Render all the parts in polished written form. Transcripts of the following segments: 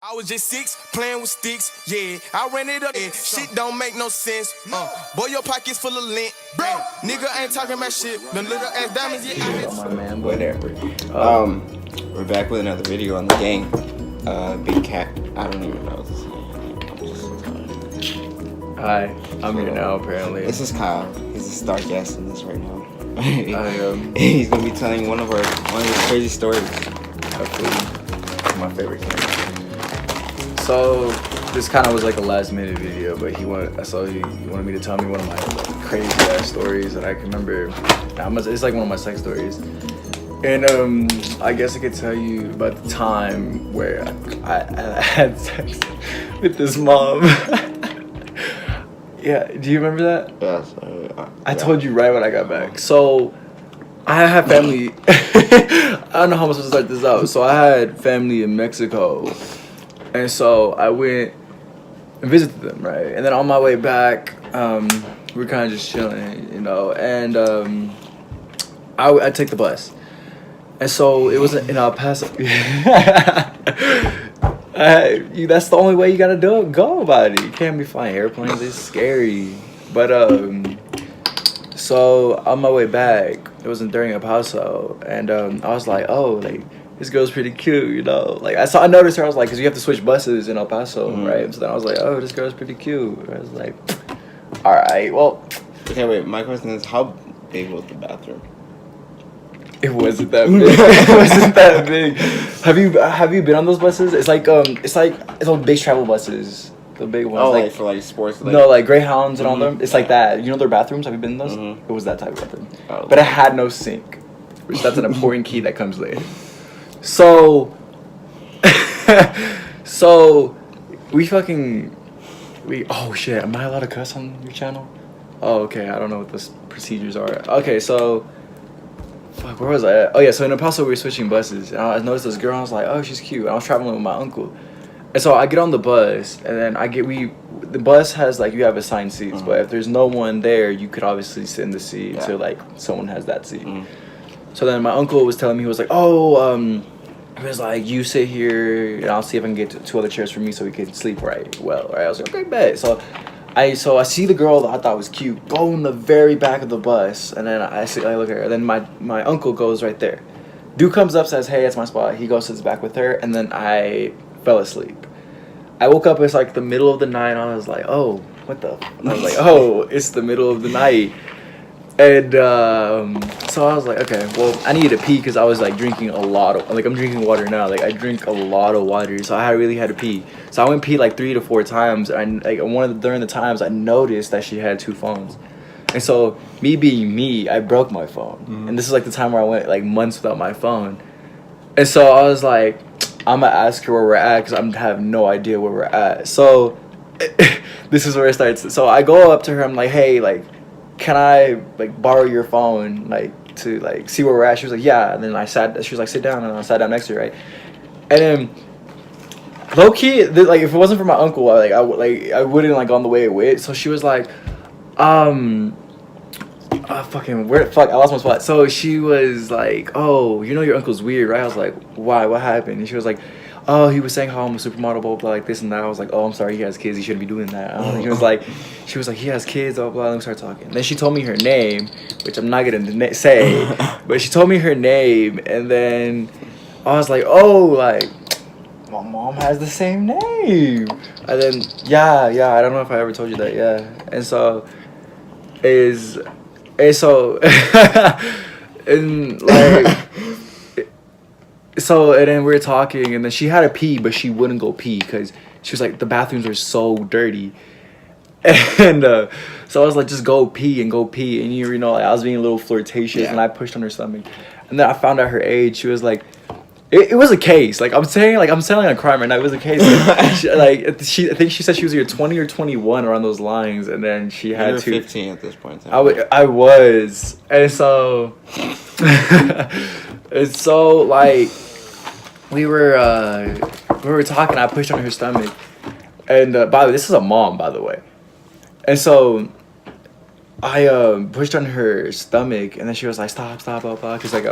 I was just 6, playing with sticks, yeah. I ran it up, yeah. Shit don't make no sense. Boy, your pockets full of lint. Nigga ain't talking about shit. Them little ass diamonds, yeah. Oh my man, Whatever. We're back with another video on the gang. Big Cat. I don't even know this name. Hi, I'm here now apparently. This is Kyle. He's a star guest in this right now. He's gonna be telling one of his crazy stories. Hopefully, my favorite character. So this kind of was like a last minute video, but he wanted me to tell me one of my crazy ass stories that I can remember. It's like one of my sex stories, and I guess I could tell you about the time where I had sex with this mom. Yeah, do you remember that? Yeah. I told you right when I got back. So I had family. I don't know how I'm supposed to start this out. So I had family in Mexico. And so I went and visited them, right? And then on my way back, we were kind of just chilling, you know. And I take the bus. And so it was in El Paso. That's the only way you gotta go about it. You can't be flying airplanes. It's scary. But so on my way back, it wasn't during El Paso, and I was like, oh, like this girl's pretty cute, you know. Like I noticed her. I was like, cause you have to switch buses in El Paso, right? So then I was like, oh, this girl's pretty cute. I was like, all right, well. Okay, wait. My question is, how big was the bathroom? It wasn't that big. It wasn't that big. Have you been on those buses? It's like those big travel buses, the big ones. Oh, like for like sports. Like, no, like Greyhounds and all them. It's like that. You know their bathrooms. Have you been in those? It was that type of bathroom, but it had no sink, which that's an important key that comes later. So, we. Oh shit! Am I allowed to cuss on your channel? Oh, okay. I don't know what the procedures are. Okay, so. Fuck, where was I at? Oh yeah, so in El Paso we were switching buses, and I noticed this girl, and I was like, oh, she's cute. And I was traveling with my uncle, and so I get on the bus, and then the bus has like, you have assigned seats, but if there's no one there, you could obviously sit in the seat till like someone has that seat. So then my uncle was telling me, he was like, oh, he was like, you sit here, and I'll see if I can get two other chairs for me so we can sleep right. I was like, okay, bet. So I see the girl that I thought was cute go in the very back of the bus, and then I look at her, and then my uncle goes right there. Dude comes up, says, hey, it's my spot. He goes, sits back with her, and then I fell asleep. I woke up, it's like the middle of the night, and I was like, oh, what the? I was like, oh, it's the middle of the night. And so I was like, okay, well, I needed to pee because I was like drinking a lot of, like I'm drinking water now. Like I drink a lot of water, so I really had to pee. So I went pee like 3 to 4 times. And during the times I noticed that she had 2 phones. And so me being me, I broke my phone. And this is like the time where I went like months without my phone. And so I was like, I'm gonna ask her where we're at because I have no idea where we're at. So this is where it starts. So I go up to her, I'm like, hey, like, can I like borrow your phone like to like see where we're at? She was like, yeah. And then she was like, sit down, and I sat down next to her, right? And then low key, like if it wasn't for my uncle, I wouldn't like on the way it went. So she was like, I lost my spot. So she was like, oh, you know your uncle's weird, right? I was like, why? What happened? And she was like, oh, he was saying how I'm a supermodel, blah, blah, like this and that. I was like, oh, I'm sorry, he has kids, he shouldn't be doing that. She was like, he has kids, blah, blah, let me start talking. Then she told me her name, which I'm not gonna say, but she told me her name, and then I was like, oh, like, my mom has the same name. And then, yeah, I don't know if I ever told you that, yeah. And so, and like, so, and then we were talking, and then she had to pee, but she wouldn't go pee because she was like, the bathrooms were so dirty. And so I was like, just go pee. And you know, like, I was being a little flirtatious, and I pushed on her stomach. And then I found out her age. She was like, it was a case. Like, I'm telling a crime right now. It was a case. I think she said she was either 20 or 21 around those lines. And then she had you were 15 at this point. I was. And so, it's so like, we were talking, I pushed on her stomach, and by the way, this is a mom, by the way, and so pushed on her stomach, and then she was like, "Stop, stop, blah, blah," because like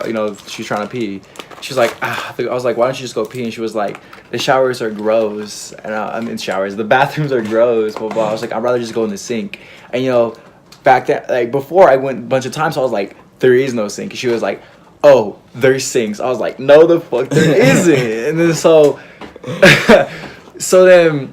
she's trying to pee. She's like, "Ah," I was like, "Why don't you just go pee?" And she was like, "The showers are gross," and I mean showers, the bathrooms are gross, blah blah. I was like, "I'd rather just go in the sink," and back then, like before I went a bunch of times, so I was like, "There is no sink," and she was like, "Oh, there's sinks." I was like, "No, the fuck there isn't," and then so then.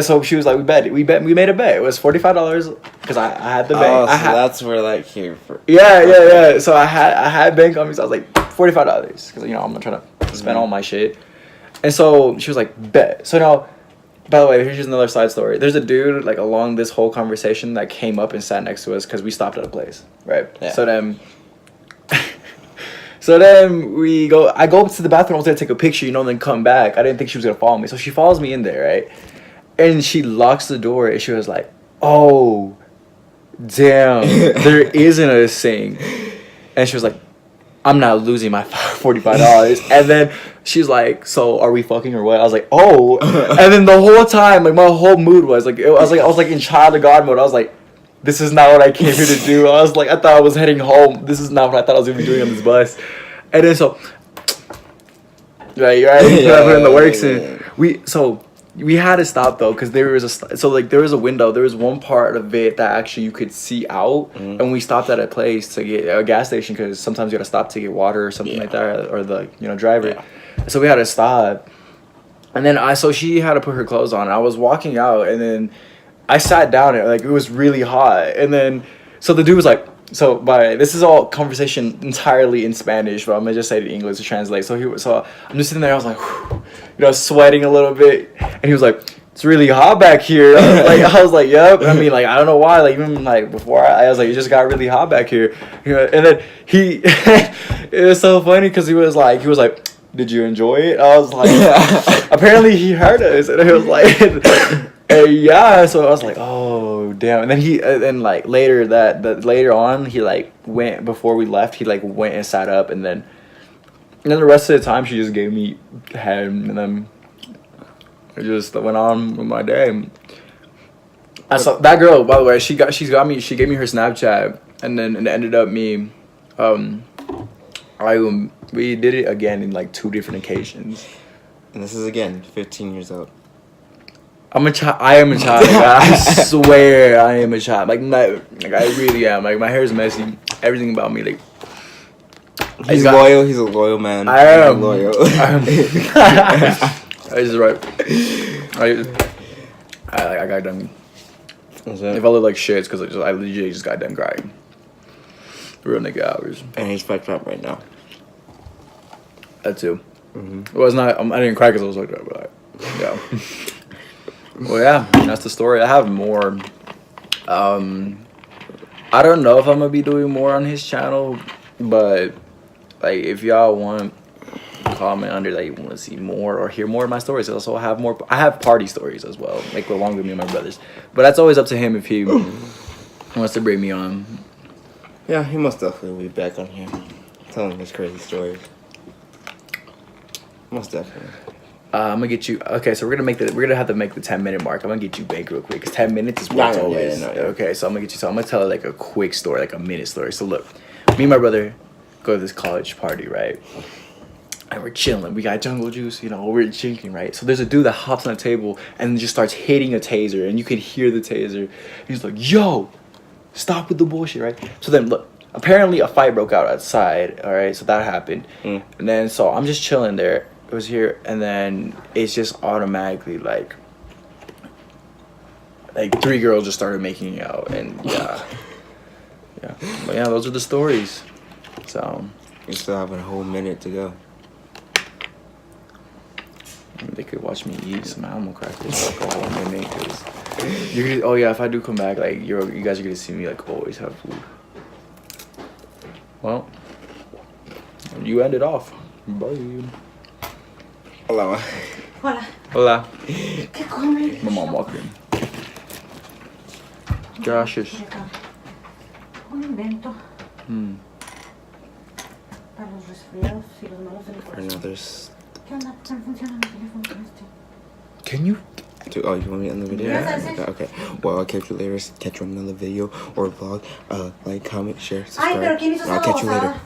So she was like, we made a bet. It was $45 because I had the bank. Oh, so that's where that came from. Yeah. So I had bank on me, so I was like $45 because I'm not trying to spend all my shit. And so she was like, bet. So now, by the way, here's just another side story. There's a dude like along this whole conversation that came up and sat next to us because we stopped at a place, right? Yeah. So then. So then I go up to the bathroom, I was gonna take a picture, and then come back. I didn't think she was gonna follow me, so she follows me in there, right? And she locks the door, and she was like, "Oh, damn, there isn't a sink." And she was like, "I'm not losing my $45." And then she's like, "So are we fucking or what?" I was like, "Oh." And then the whole time, like my whole mood was like, I was like in child of God mode. I was like, "This is not what I came here to do." I was like, I thought I was heading home. This is not what I thought I was gonna be doing on this bus. And then so, right, put in the works, and we had to stop though because there was there was a window. There was one part of it that actually you could see out, and we stopped at a place to get a gas station because sometimes you gotta stop to get water or something like that, or the driver. Yeah. So we had to stop, and then so she had to put her clothes on. I was walking out, and then I sat down and it was really hot, and then so the dude was like. So this is all conversation entirely in Spanish, but I'm gonna just say it in English to translate. So I'm just sitting there. I was like, sweating a little bit, and he was like, "It's really hot back here." I was like, "Yep." I mean, I don't know why. Like even before, I was like, "It just got really hot back here." And then it was so funny because he was like, "Did you enjoy it?" I was like, apparently he heard us, and he was like. Yeah, so I was like, oh damn, and then later on he went before we left. He went and sat up, and then the rest of the time she just gave me head, and then I just went on with my day. I saw that girl, by the way. She gave me her Snapchat, and then it ended up me. We did it again in 2 different occasions. And this is again 15 years old. I am a child. I swear I am a child. I really am. My hair is messy. Everything about me, He's loyal. He's a loyal man. I am loyal. This is right. I got done. If I look like shit, it's because I legit just got done crying. Real nigga hours. And he's fucked up right now. That too. Mm-hmm. Well, it's not. I didn't cry because I was like that, but yeah. Well, yeah, that's the story. I have more. I don't know if I'm gonna be doing more on his channel, but if y'all want, comment under you want to see more or hear more of my stories. Also, I have party stories as well, along with me and my brothers. But that's always up to him if he wants to bring me on. Yeah, he must definitely be back on here, telling his crazy story. Most definitely. I'm gonna get you. Okay, so we're gonna have to make the 10-minute mark. I'm gonna get you baked real quick because 10 minutes is what it's always. Okay, so I'm gonna get you. So I'm gonna tell a quick story, a minute story. So look, me and my brother go to this college party, right? And we're chilling. We got jungle juice, we're drinking, right? So there's a dude that hops on a table and just starts hitting a taser, and you could hear the taser. He's like, "Yo, stop with the bullshit," right? So then look. Apparently a fight broke out outside. All right, so that happened, and then so I'm just chilling there. It was here, and then it's just automatically 3 girls just started making out, and yeah. But yeah, those are the stories. So you still have a whole minute to go. They could watch me eat some animal crackers a whole minute. Cause if I do come back, you guys are gonna see me always have food. Well, you end it off. Bye. Hola. Hola. Hola. ¿Qué comen? My mom walked in. Gracias. Un invento para los resfriados y los malos del corazón. ¿Qué onda? ¿Por qué no funciona mi teléfono con este? Can you Oh, you want me to end the video? Yes, Okay. Well, I'll catch you later. Catch you on another video or vlog. Like, comment, share, Ay, pero subscribe. ¿quién hizo I'll esa catch you later. babosada?